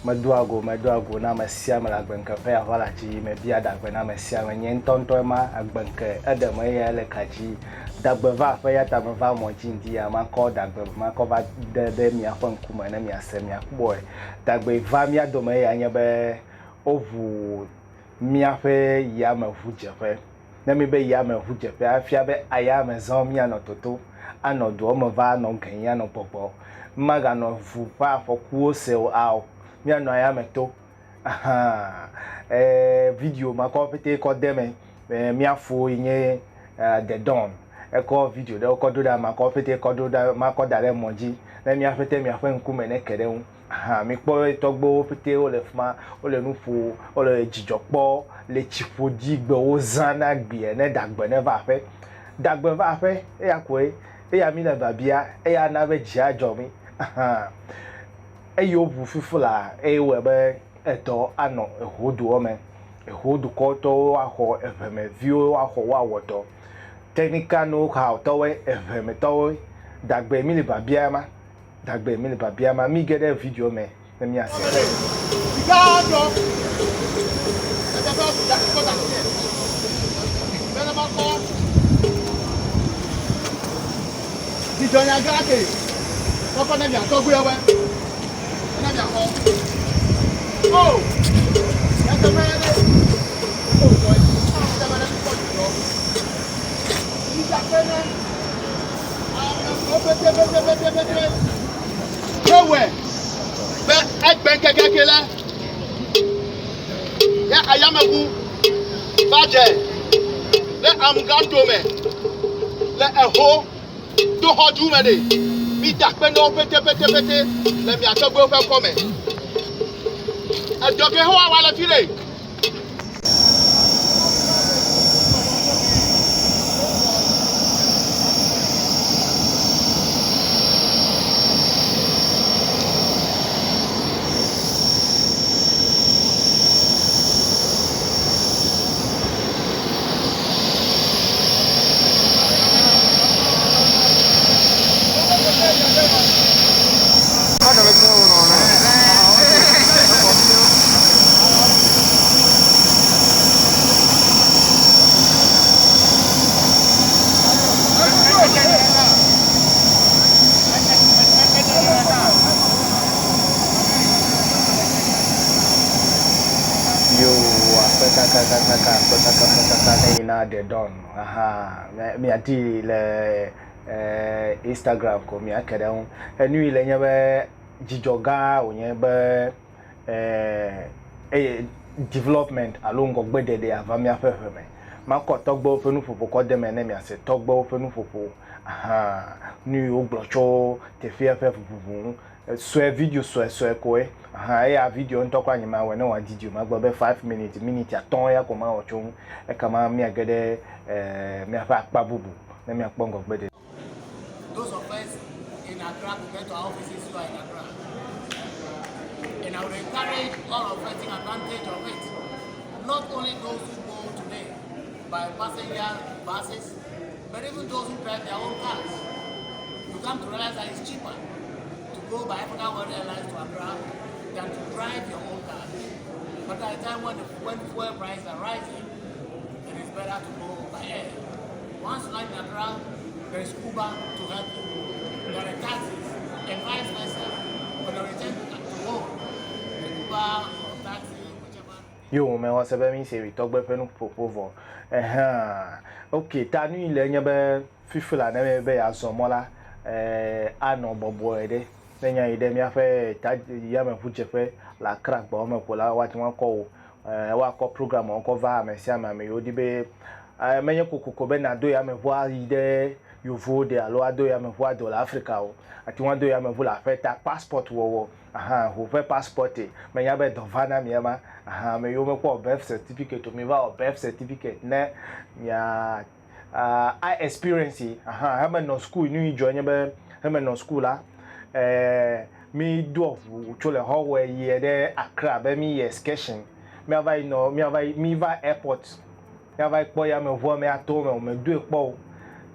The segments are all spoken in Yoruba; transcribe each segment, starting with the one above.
Maduago na masia malagbenke pe avala chi me bia dagbe na masia nye ntonto ma agbenke edeme ya le kachi dagbe va fe ya ta me va mo jindi ya ma ko dagbe ma ko va de mia fa nkume na mia se mia boy dagbe va mia do me ya nye be ovu mia fe ya me vu jefe na mi be ya me vu jefe afia be aya me zon mia no toto anodo me va no ganya no popo maga no vu pa fokuo se o mi ano ya meto aha video ma ko pete ko deme mi afo yin the dawn ko video de ko do da ma ko pete ko do da ma ko dare moji na mi afete mi afa nkume ne kere hu aha mi po togbo pete o le fma o le nufu o le jijopo le chifoji gbe o zana gbe ne dagbe ne va fe e ya ko e ya mi na babia e ya na be jia jo mi aha eyo bu fifula ewebe eto ano ehodu ome ehodu koto aho efeme view aho wa woto technical know how to we efeme to dagbe mi le babia ma mi get a video me let me ask Oh, that's a man. Oh, boy. He's a man. Nowhere. But I bank a gagilla. Yeah, I am a woo. Badger. Let I'm gone to me. Let a hoe. Do hot do many. Be that pen open, let me ask a go for comment. A dog who I want to feel. na the dawn aha mi ati le Instagram ko mi akere ho enu ile nya be jijoga onye be development alongo gbedede ava mi afefeme ma ko togbo fenu fufu ko de me na mi ase togbo fenu fufu aha ni oglocho te fiafe fufu so video so ko aha ya video ntokwa nyima we na wa video ma gbo be 5 minute aton ya ko ma ocho e kama mi agede mi afa akpa bubu na mi akpongo gbede. Those of us in Accra to get to our offices who are in Accra. And I would encourage all of us taking advantage of it. Not only those who go today by passenger buses, but even those who drive their own cars. You come to realize that it's cheaper to go by African World Airlines to Accra than to drive your own car. But at a time when fuel prices are rising, it is better to go by air. Once you land in Accra, there is Uber to help you. There are taxis and vice versa. When you return to home, the Uber or taxi, whichever. Yo, me wa sebe mi se we talk be fenu popovo. Okay, tanu ile nya be fifula na be ya zomola ano bobo ede. Nenya ide mi afa ta ya me fuchefe la crack ba o me pola wa ti won ko wa ko program on ko va me sia ma me yo di be menye kokoko be na do ya me vo ide you vo de alo ado ya me vo ado la Africa o ati won do ya me vo la feta passport wo aha ho fe passport me ya be do vana mi ma aha me yo me ko birth certificate me va birth certificate na ya I experience aha ha me no school ni join be ha me no school la me do of chole hallway ye de Accra be me excursion me ava no me ava me va airport me ava po ya me vo me ato me do epo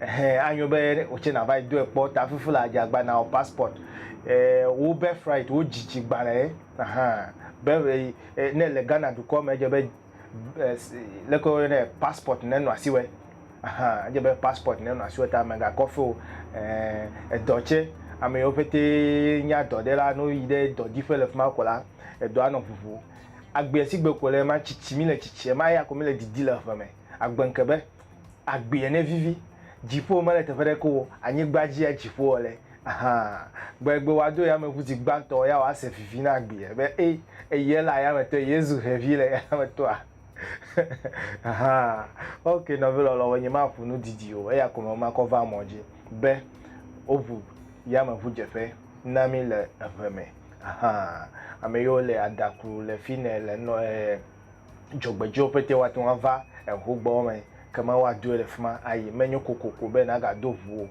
anyo be o che na vai do ekpo ta fufu la jagba na o passport wo be fright wo jiji gbare be ne le Ghana du ko me je be le ko ne passport ne no asiwe je be passport ne no asiwe ta mega kofo doche ame yo pete nya do de la no ide do di fe le fuma ko la do anon fufu agbe sigbe ko le ma chichi mi le chichi ma ya ko mi le didi le fa me agbanke be agbe ne vivi jipo ma le te fere ko anyigbaji e jipo ole gbegbe wa do ya me futi gbanto ya wa se fifi na agbe be ye la ya me to yezu heavy le ya me to okay no velo lo wenye ma funu didi o ya ko ma ko va moje be ovu ya me fu jefe na mi le afeme ame yo le adaku le fine le no jogbejo pete wa tun va hugbo me kama wa do le fuma ayi menyo kokoko be na ga do vu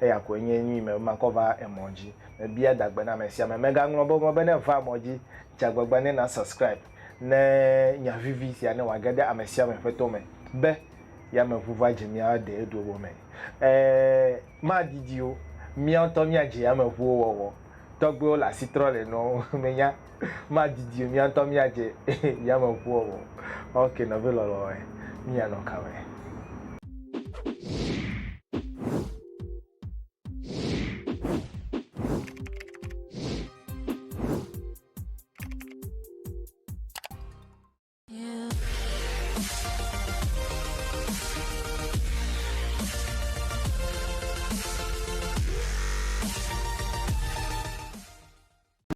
ya ko enye nyi me ma cover emoji me bia dagbe na me sia me mega ngro bo mo be na fa emoji jagbagba ne na subscribe ne nya vivi sia ne wa gade amesia me feto me be ya me vuva jemia de edo bo me ma didio mi anto mi aje ya me vu wo togbe la citrole no menya ma didio mi anto mi aje ya me vu wo okay no velo lo mi ano kawe